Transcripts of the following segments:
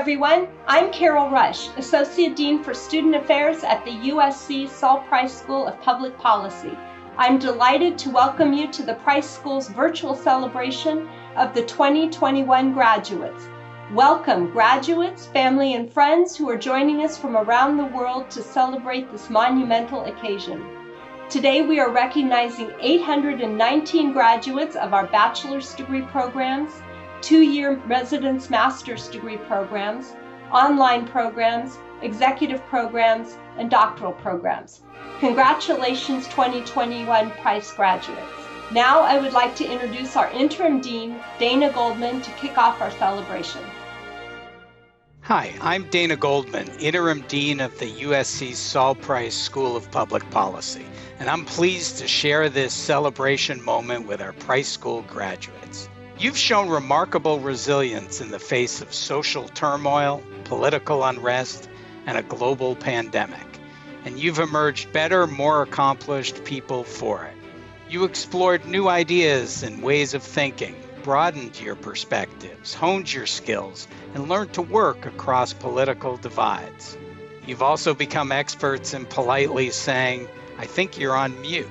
everyone. I'm Carol Rush, Associate Dean for Student Affairs at the USC Saul Price School of Public Policy. I'm delighted to welcome you to the Price School's virtual celebration of the 2021 graduates. Welcome, graduates, family, and friends who are joining us from around the world to celebrate this monumental occasion. Today, we are recognizing 819 graduates of our bachelor's degree programs, two-year residence master's degree programs, online programs, executive programs, and doctoral programs. Congratulations, 2021 Price graduates. Now I would like to introduce our interim dean, Dana Goldman, to kick off our celebration. Hi, I'm Dana Goldman, interim dean of the USC Saul Price School of Public Policy, and I'm pleased to share this celebration moment with our Price School graduates. You've shown remarkable resilience in the face of social turmoil, political unrest, and a global pandemic. And you've emerged better, more accomplished people for it. You explored new ideas and ways of thinking, broadened your perspectives, honed your skills, and learned to work across political divides. You've also become experts in politely saying, "I think you're on mute."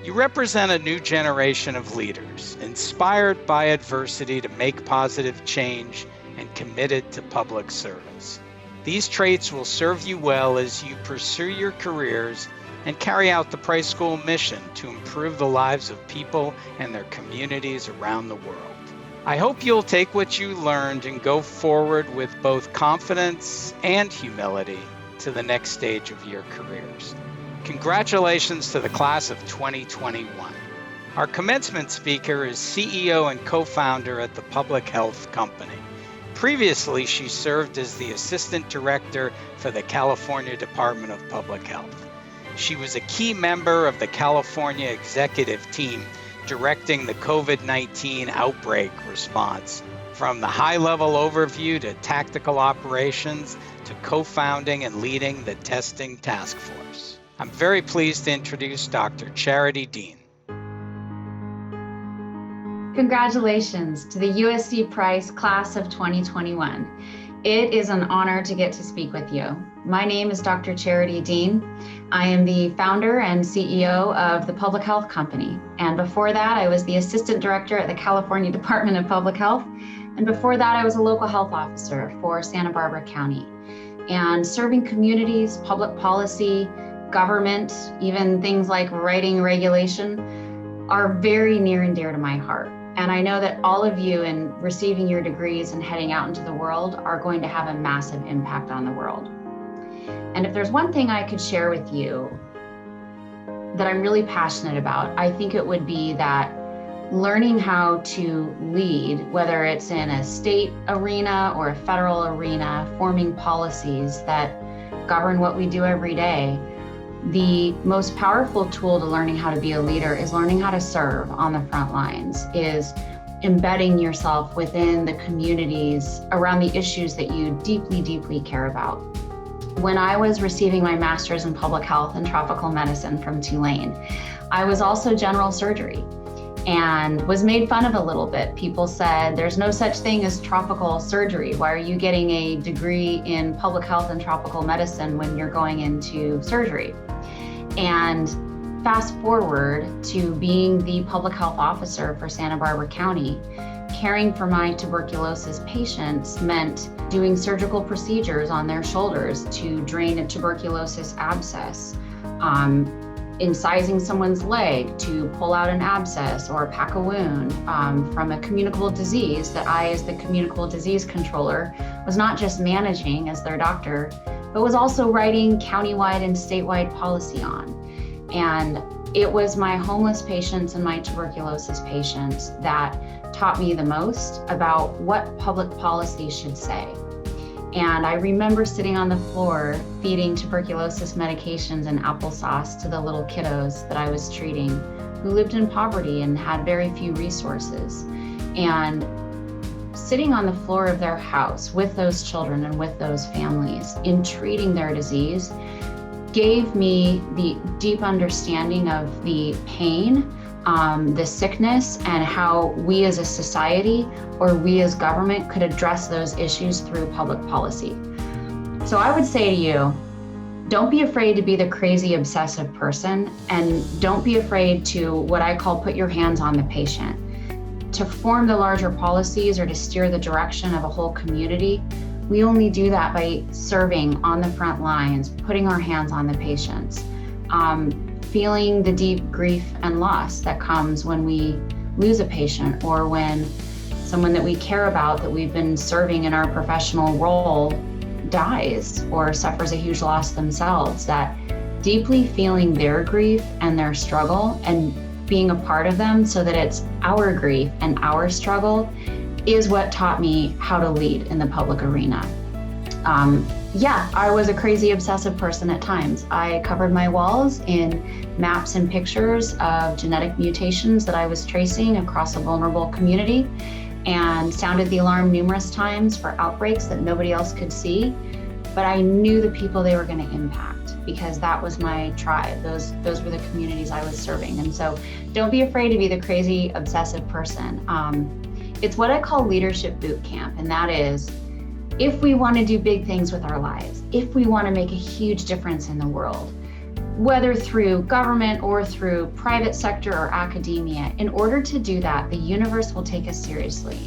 You represent a new generation of leaders, inspired by adversity to make positive change and committed to public service. These traits will serve you well as you pursue your careers and carry out the Price School mission to improve the lives of people and their communities around the world. I hope you'll take what you learned and go forward with both confidence and humility to the next stage of your careers. Congratulations to the class of 2021. Our commencement speaker is CEO and co-founder at the Public Health Company. Previously, she served as the Assistant Director for the California Department of Public Health. She was a key member of the California executive team directing the COVID-19 outbreak response, from the high-level overview to tactical operations to co-founding and leading the testing task force. I'm very pleased to introduce Dr. Charity Dean. Congratulations to the USC Price Class of 2021. It is an honor to get to speak with you. My name is Dr. Charity Dean. I am the founder and CEO of the Public Health Company. And before that, I was the Assistant Director at the California Department of Public Health. And before that, I was a local health officer for Santa Barbara County. And serving communities, public policy, government, even things like writing regulation, are very near and dear to my heart. And I know that all of you, in receiving your degrees and heading out into the world, are going to have a massive impact on the world. And if there's one thing I could share with you that I'm really passionate about, I think it would be that learning how to lead, whether it's in a state arena or a federal arena, forming policies that govern what we do every day, the most powerful tool to learning how to be a leader is learning how to serve on the front lines, is embedding yourself within the communities around the issues that you deeply, deeply care about. When I was receiving my master's in public health and tropical medicine from Tulane, I was also general surgery and was made fun of a little bit. People said, "There's no such thing as tropical surgery. Why are you getting a degree in public health and tropical medicine when you're going into surgery?" And fast forward to being the public health officer for Santa Barbara County, caring for my tuberculosis patients meant doing surgical procedures on their shoulders to drain a tuberculosis abscess, incising someone's leg to pull out an abscess or pack a wound from a communicable disease that I, as the communicable disease controller, was not just managing as their doctor, but was also writing countywide and statewide policy on. And it was my homeless patients and my tuberculosis patients that taught me the most about what public policy should say. And I remember sitting on the floor feeding tuberculosis medications and applesauce to the little kiddos that I was treating who lived in poverty and had very few resources. And sitting on the floor of their house with those children and with those families in treating their disease gave me the deep understanding of the pain the sickness and how we as a society or we as government could address those issues through public policy. So I would say to you, don't be afraid to be the crazy obsessive person, and don't be afraid to, what I call, put your hands on the patient. To form the larger policies or to steer the direction of a whole community, we only do that by serving on the front lines, putting our hands on the patients, feeling the deep grief and loss that comes when we lose a patient or when someone that we care about, that we've been serving in our professional role, dies or suffers a huge loss themselves. That deeply feeling their grief and their struggle and being a part of them so that it's our grief and our struggle is what taught me how to lead in the public arena. I was a crazy obsessive person at times. I covered my walls in maps and pictures of genetic mutations that I was tracing across a vulnerable community, and sounded the alarm numerous times for outbreaks that nobody else could see. But I knew the people they were going to impact because that was my tribe. Those were the communities I was serving. And so don't be afraid to be the crazy obsessive person. It's what I call leadership boot camp. And that is, if we want to do big things with our lives, if we want to make a huge difference in the world, whether through government or through private sector or academia, in order to do that, the universe will take us seriously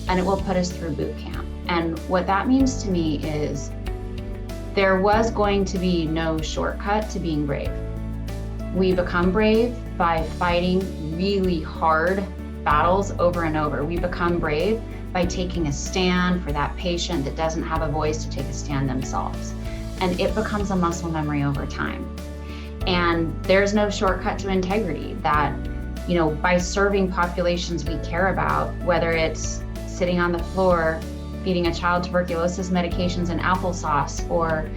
and it will put us through boot camp. And what that means to me is there was going to be no shortcut to being brave. We become brave by fighting really hard battles over and over. We become brave by taking a stand for that patient that doesn't have a voice to take a stand themselves. And it becomes a muscle memory over time. And there's no shortcut to integrity. That, by serving populations we care about, whether it's sitting on the floor, feeding a child tuberculosis medications and applesauce, or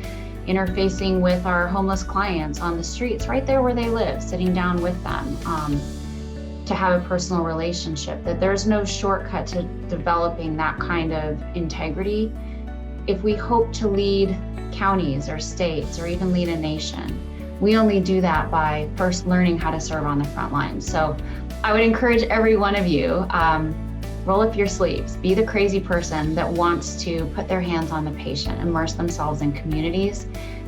interfacing with our homeless clients on the streets, right there where they live, sitting down with them, to have a personal relationship, that there's no shortcut to developing that kind of integrity. If we hope to lead counties or states or even lead a nation, we only do that by first learning how to serve on the front lines. So I would encourage every one of you, roll up your sleeves, be the crazy person that wants to put their hands on the patient, immerse themselves in communities,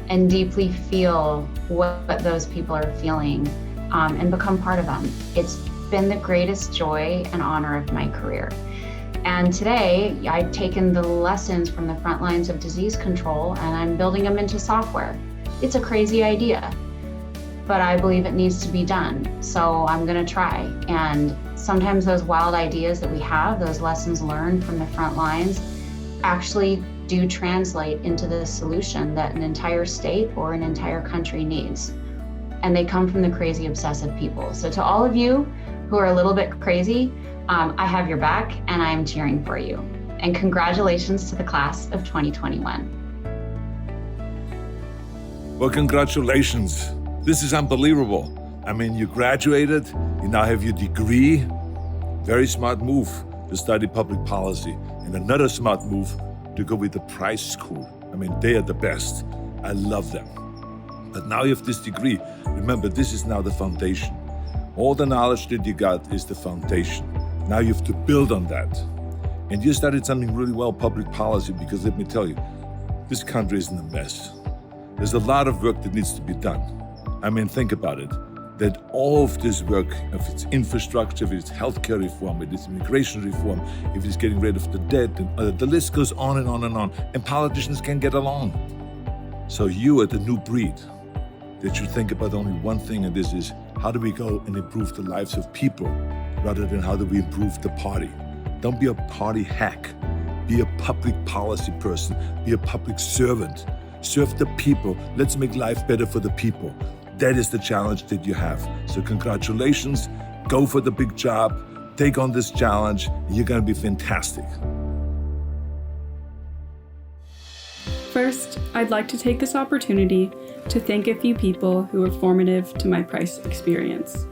and deeply feel what those people are feeling, and become part of them. It's been the greatest joy and honor of my career. And today, I've taken the lessons from the front lines of disease control and I'm building them into software. It's a crazy idea, but I believe it needs to be done. So I'm gonna try. And sometimes those wild ideas that we have, those lessons learned from the front lines, actually do translate into the solution that an entire state or an entire country needs. And they come from the crazy obsessive people. So to all of you who are a little bit crazy, I have your back and I'm cheering for you. And congratulations to the class of 2021. Well, congratulations. This is unbelievable. I mean, you graduated, you now have your degree. Very smart move to study public policy. And another smart move to go with the Price School. I mean, they are the best. I love them. But now you have this degree. Remember, this is now the foundation. All the knowledge that you got is the foundation. Now you have to build on that. And you studied something really well, public policy, because let me tell you, this country is in a mess. There's a lot of work that needs to be done. I mean, think about it, that all of this work, if it's infrastructure, if it's healthcare reform, if it's immigration reform, if it's getting rid of the debt, and the list goes on and on and on, and politicians can get along. So you are the new breed that should think about only one thing, and this is, how do we go and improve the lives of people rather than how do we improve the party? Don't be a party hack. Be a public policy person. Be a public servant. Serve the people. Let's make life better for the people. That is the challenge that you have. So congratulations. Go for the big job. Take on this challenge. You're going to be fantastic. First, I'd like to take this opportunity to thank a few people who were formative to my Price experience.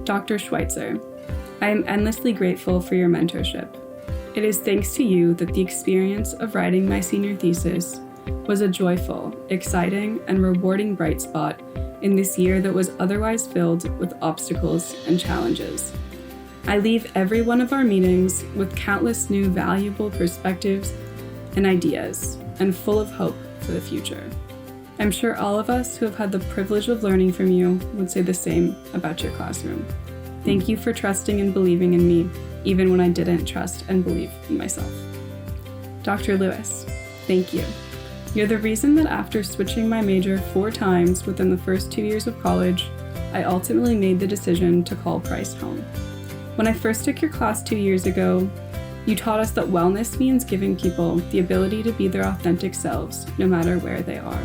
Dr. Schweitzer, I am endlessly grateful for your mentorship. It is thanks to you that the experience of writing my senior thesis was a joyful, exciting, and rewarding bright spot in this year that was otherwise filled with obstacles and challenges. I leave every one of our meetings with countless new valuable perspectives and ideas, and full of hope for the future. I'm sure all of us who have had the privilege of learning from you would say the same about your classroom. Thank you for trusting and believing in me, even when I didn't trust and believe in myself. Dr. Lewis, thank you. You're the reason that after switching my major 4 times within the first 2 years of college, I ultimately made the decision to call Price home. When I first took your class 2 years ago, you taught us that wellness means giving people the ability to be their authentic selves, no matter where they are.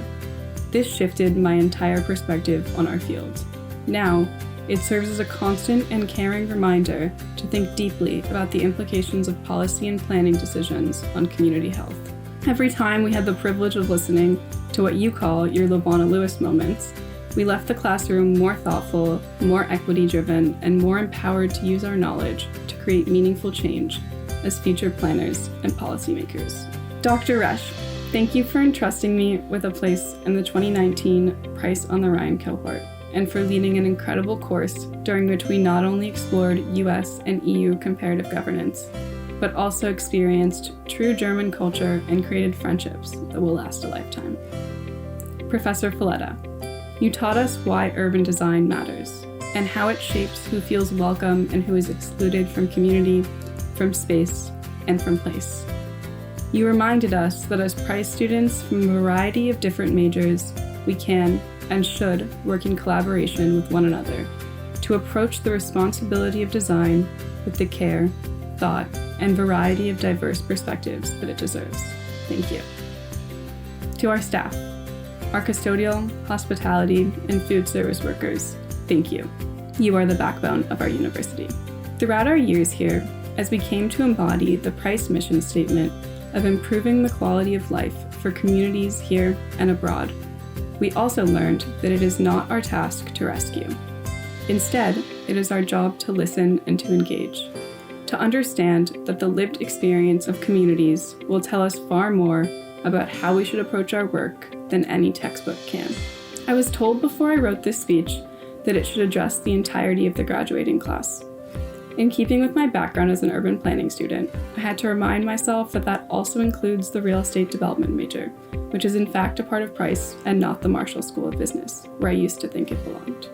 This shifted my entire perspective on our field. Now, it serves as a constant and caring reminder to think deeply about the implications of policy and planning decisions on community health. Every time we had the privilege of listening to what you call your Lobana Lewis moments, we left the classroom more thoughtful, more equity-driven, and more empowered to use our knowledge to create meaningful change as future planners and policymakers. Dr. Rush, thank you for entrusting me with a place in the 2019 Price on the Rhine cohort, and for leading an incredible course during which we not only explored US and EU comparative governance, but also experienced true German culture and created friendships that will last a lifetime. Professor Folletta, you taught us why urban design matters, and how it shapes who feels welcome and who is excluded from community, from space, and from place. You reminded us that as Price students from a variety of different majors, we can and should work in collaboration with one another to approach the responsibility of design with the care, thought, and variety of diverse perspectives that it deserves. Thank you. To our staff, our custodial, hospitality, and food service workers, thank you. You are the backbone of our university. Throughout our years here, as we came to embody the Price mission statement of improving the quality of life for communities here and abroad, we also learned that it is not our task to rescue. Instead, it is our job to listen and to engage, to understand that the lived experience of communities will tell us far more about how we should approach our work than any textbook can. I was told before I wrote this speech that it should address the entirety of the graduating class. In keeping with my background as an urban planning student, I had to remind myself that that also includes the real estate development major, which is in fact a part of Price and not the Marshall School of Business, where I used to think it belonged.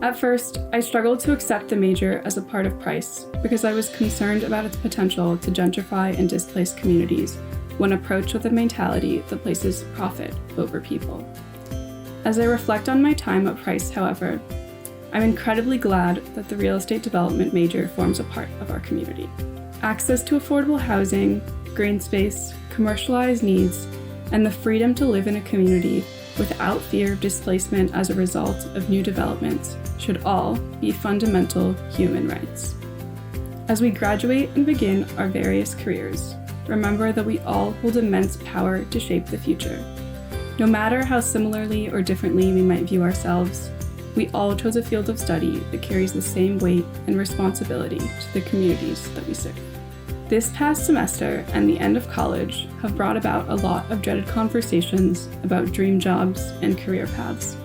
At first, I struggled to accept the major as a part of Price because I was concerned about its potential to gentrify and displace communities when approached with a mentality that places profit over people. As I reflect on my time at Price, however, I'm incredibly glad that the real estate development major forms a part of our community. Access to affordable housing, green space, commercialized needs, and the freedom to live in a community without fear of displacement as a result of new developments should all be fundamental human rights. As we graduate and begin our various careers, remember that we all hold immense power to shape the future. No matter how similarly or differently we might view ourselves, we all chose a field of study that carries the same weight and responsibility to the communities that we serve. This past semester and the end of college have brought about a lot of dreaded conversations about dream jobs and career paths.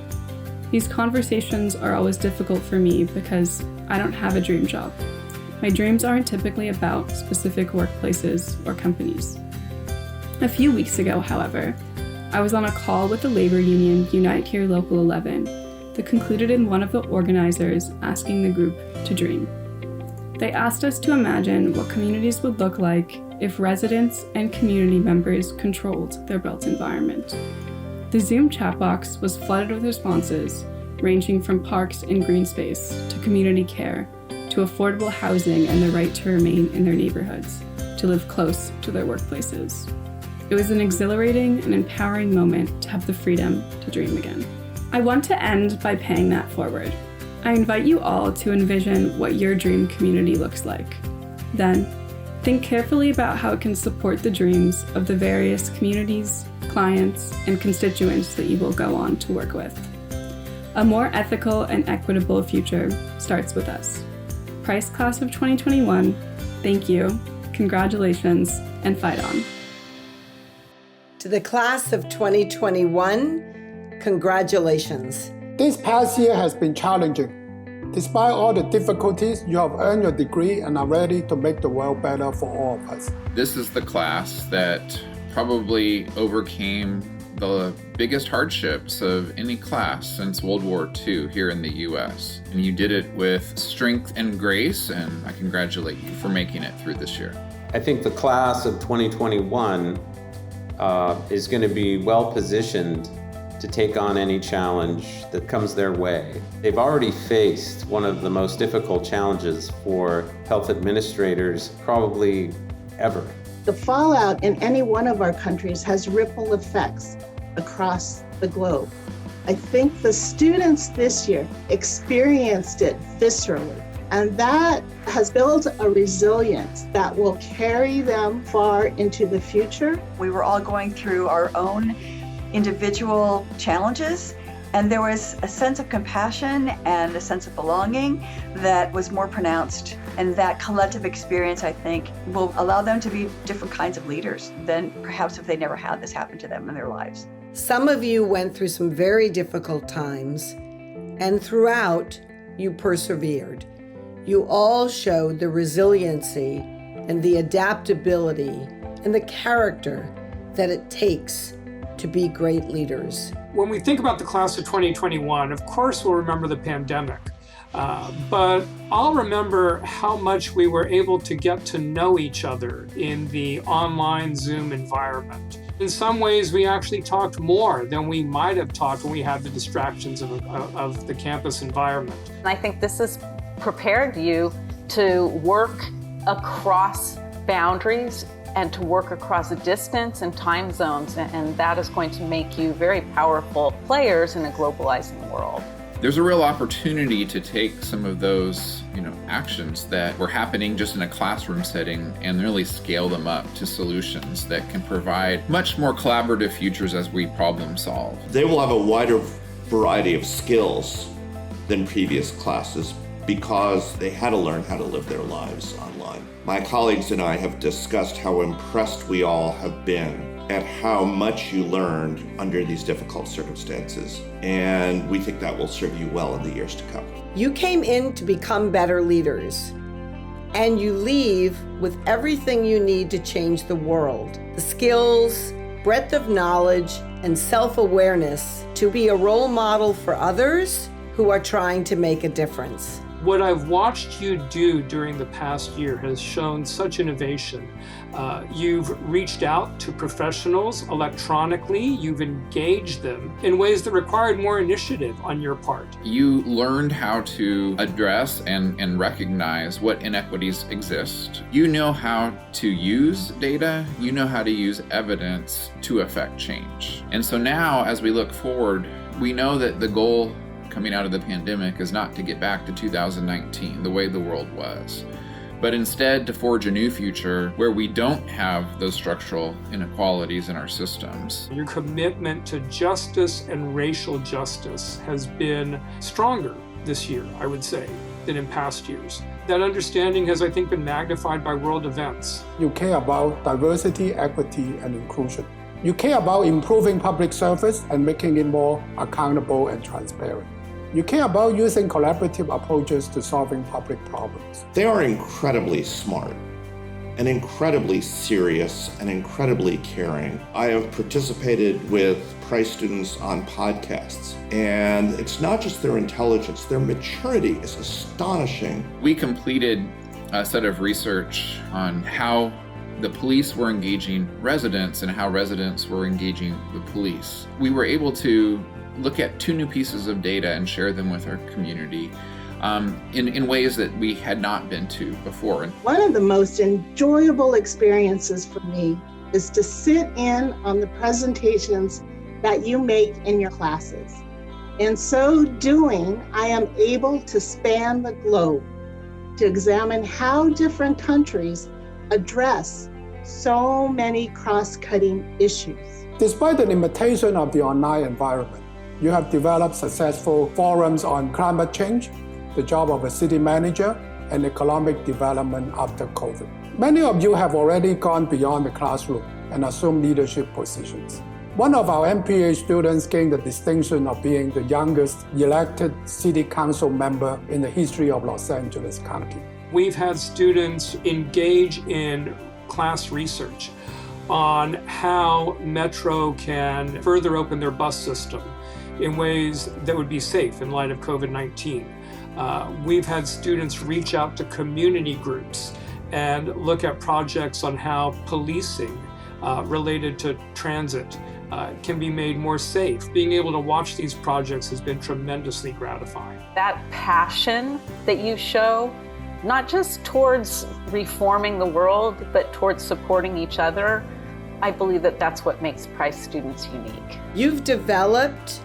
These conversations are always difficult for me because I don't have a dream job. My dreams aren't typically about specific workplaces or companies. A few weeks ago, however, I was on a call with the labor union Unite Here Local 11 that concluded in one of the organizers asking the group to dream. They asked us to imagine what communities would look like if residents and community members controlled their built environment. The Zoom chat box was flooded with responses ranging from parks and green space to community care to affordable housing and the right to remain in their neighborhoods, to live close to their workplaces. It was an exhilarating and empowering moment to have the freedom to dream again. I want to end by paying that forward. I invite you all to envision what your dream community looks like. Then, think carefully about how it can support the dreams of the various communities, clients, and constituents that you will go on to work with. A more ethical and equitable future starts with us. Price Class of 2021, thank you, congratulations, and fight on. To the Class of 2021, congratulations. This past year has been challenging. Despite all the difficulties, you have earned your degree and are ready to make the world better for all of us. This is the class that probably overcame the biggest hardships of any class since World War II here in the US. And you did it with strength and grace, and I congratulate you for making it through this year. I think the class of 2021 is going to be well positioned to take on any challenge that comes their way. They've already faced one of the most difficult challenges for health administrators probably ever. The fallout in any one of our countries has ripple effects across the globe. I think the students this year experienced it viscerally, and that has built a resilience that will carry them far into the future. We were all going through our own individual challenges, and there was a sense of compassion and a sense of belonging that was more pronounced. And that collective experience, I think, will allow them to be different kinds of leaders than perhaps if they never had this happen to them in their lives. Some of you went through some very difficult times, and throughout, you persevered. You all showed the resiliency and the adaptability and the character that it takes to be great leaders. When we think about the class of 2021, of course we'll remember the pandemic, but I'll remember how much we were able to get to know each other in the online Zoom environment. In some ways, we actually talked more than we might have talked when we had the distractions of the campus environment. And I think this has prepared you to work across boundaries and to work across a distance and time zones, and that is going to make you very powerful players in a globalizing world. There's a real opportunity to take some of those, actions that were happening just in a classroom setting and really scale them up to solutions that can provide much more collaborative futures as we problem solve. They will have a wider variety of skills than previous classes because they had to learn how to live their lives online. My colleagues and I have discussed how impressed we all have been at how much you learned under these difficult circumstances, and we think that will serve you well in the years to come. You came in to become better leaders, and you leave with everything you need to change the world. The skills, breadth of knowledge, and self-awareness to be a role model for others who are trying to make a difference. What I've watched you do during the past year has shown such innovation. You've reached out to professionals electronically. You've engaged them in ways that required more initiative on your part. You learned how to address and recognize what inequities exist. You know how to use data. You know how to use evidence to affect change. And so now, as we look forward, we know that the goal coming out of the pandemic is not to get back to 2019, the way the world was, but instead to forge a new future where we don't have those structural inequalities in our systems. Your commitment to justice and racial justice has been stronger this year, I would say, than in past years. That understanding has, I think, been magnified by world events. You care about diversity, equity, and inclusion. You care about improving public service and making it more accountable and transparent. You care about using collaborative approaches to solving public problems. They are incredibly smart and incredibly serious and incredibly caring. I have participated with Price students on podcasts, and it's not just their intelligence, their maturity is astonishing. We completed a set of research on how the police were engaging residents and how residents were engaging the police. We were able to look at 2 new pieces of data and share them with our community in ways that we had not been to before. One of the most enjoyable experiences for me is to sit in on the presentations that you make in your classes. In so doing, I am able to span the globe to examine how different countries address so many cross-cutting issues. Despite the limitation of the online environment, you have developed successful forums on climate change, the job of a city manager, and economic development after COVID. Many of you have already gone beyond the classroom and assumed leadership positions. One of our MPA students gained the distinction of being the youngest elected city council member in the history of Los Angeles County. We've had students engage in class research on how Metro can further open their bus system in ways that would be safe in light of COVID-19. We've had students reach out to community groups and look at projects on how policing related to transit can be made more safe. Being able to watch these projects has been tremendously gratifying. That passion that you show, not just towards reforming the world, but towards supporting each other, I believe that that's what makes Price students unique. You've developed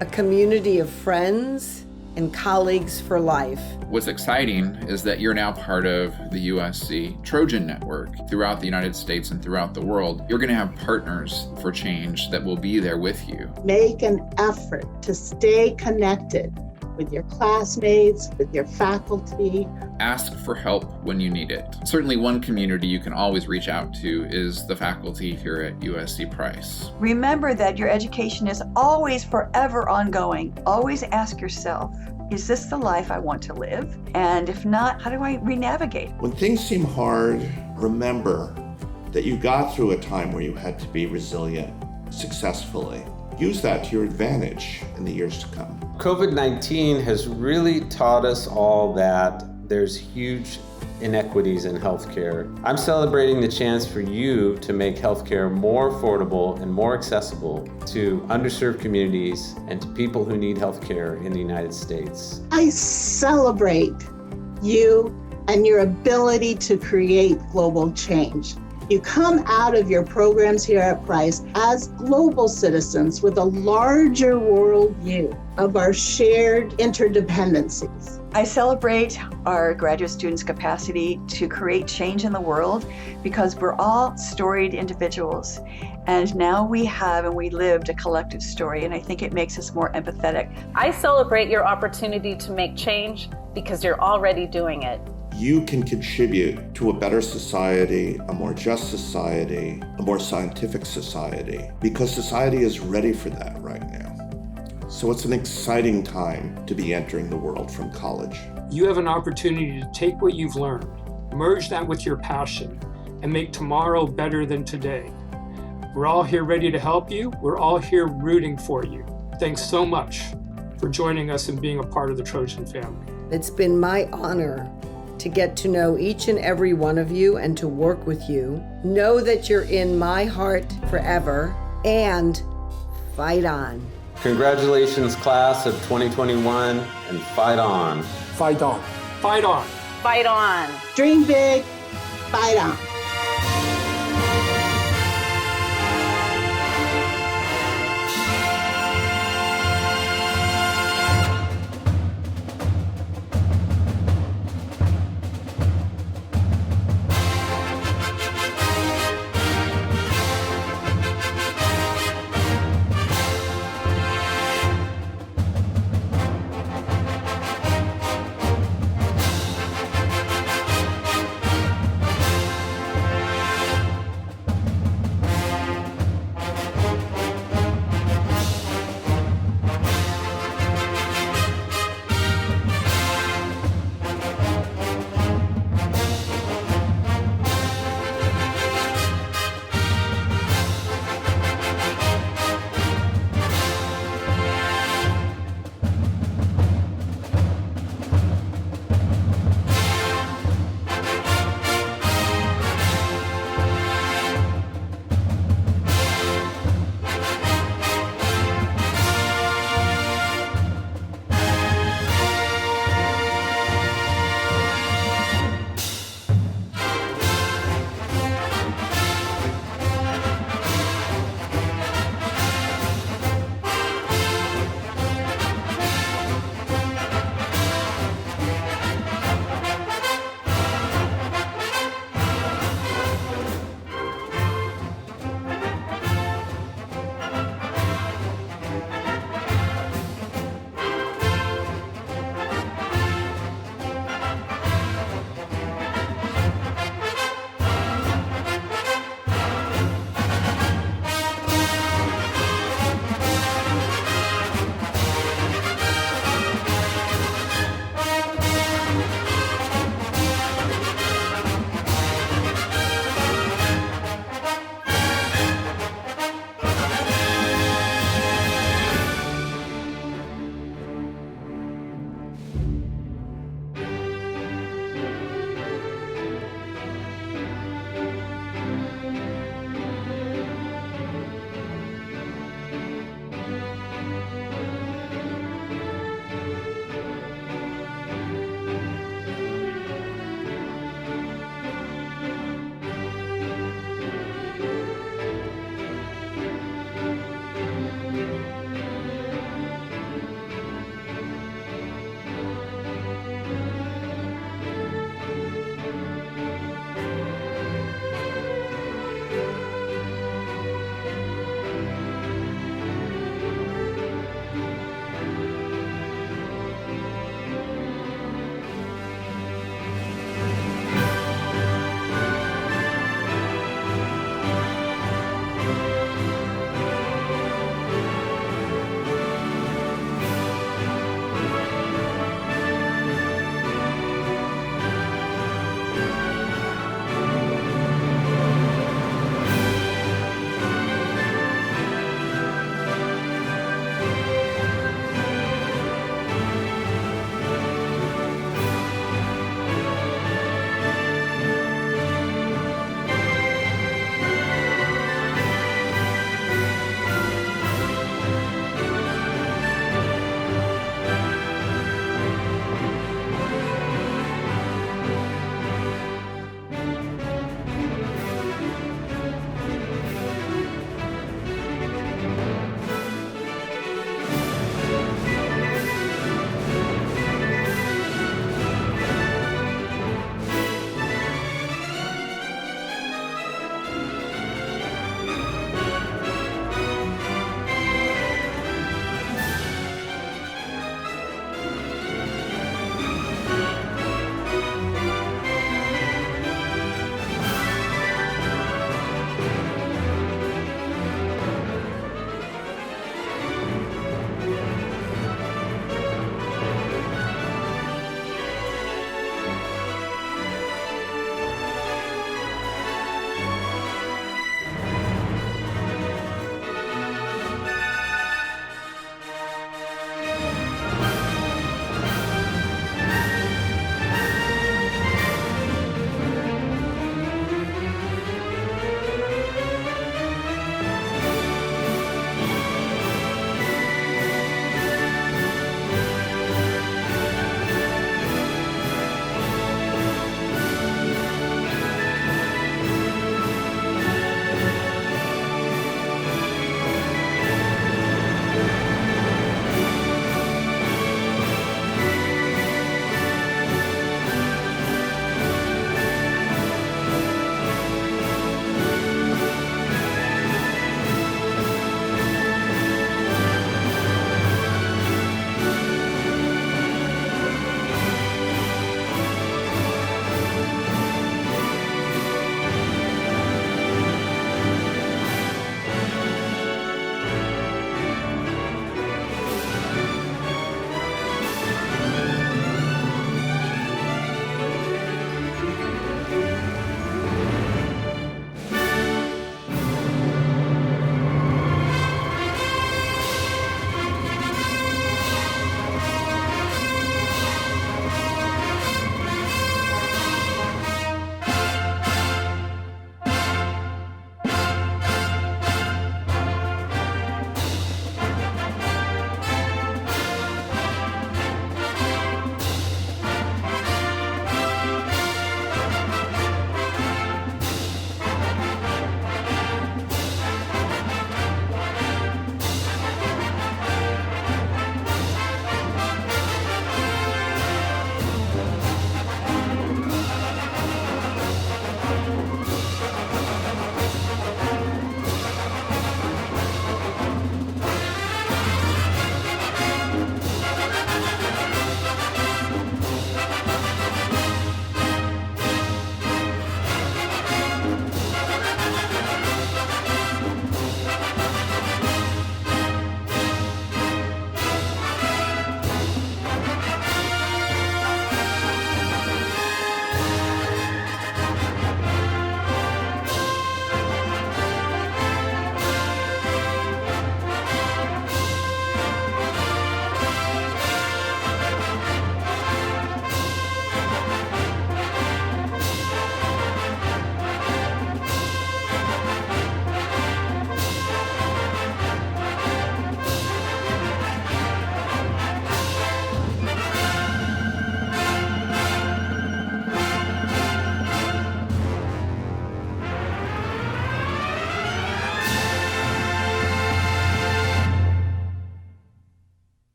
a community of friends and colleagues for life. What's exciting is that you're now part of the USC Trojan Network throughout the United States and throughout the world. You're going to have partners for change that will be there with you. Make an effort to stay connected with your classmates, with your faculty. Ask for help when you need it. Certainly one community you can always reach out to is the faculty here at USC Price. Remember that your education is always forever ongoing. Always ask yourself, is this the life I want to live? And if not, how do I re-navigate? When things seem hard, remember that you got through a time where you had to be resilient successfully. Use that to your advantage in the years to come. COVID-19 has really taught us all that there's huge inequities in healthcare. I'm celebrating the chance for you to make healthcare more affordable and more accessible to underserved communities and to people who need healthcare in the United States. I celebrate you and your ability to create global change. You come out of your programs here at Price as global citizens with a larger world view of our shared interdependencies. I celebrate our graduate students' capacity to create change in the world because we're all storied individuals. And now we have and we lived a collective story, and I think it makes us more empathetic. I celebrate your opportunity to make change because you're already doing it. You can contribute to a better society, a more just society, a more scientific society, because society is ready for that right now. So it's an exciting time to be entering the world from college. You have an opportunity to take what you've learned, merge that with your passion, and make tomorrow better than today. We're all here ready to help you. We're all here rooting for you. Thanks so much for joining us and being a part of the Trojan family. It's been my honor to get to know each and every one of you and to work with you. Know that you're in my heart forever, and fight on. Congratulations, class of 2021, and fight on. Fight on. Fight on. Fight on. Dream big, fight on.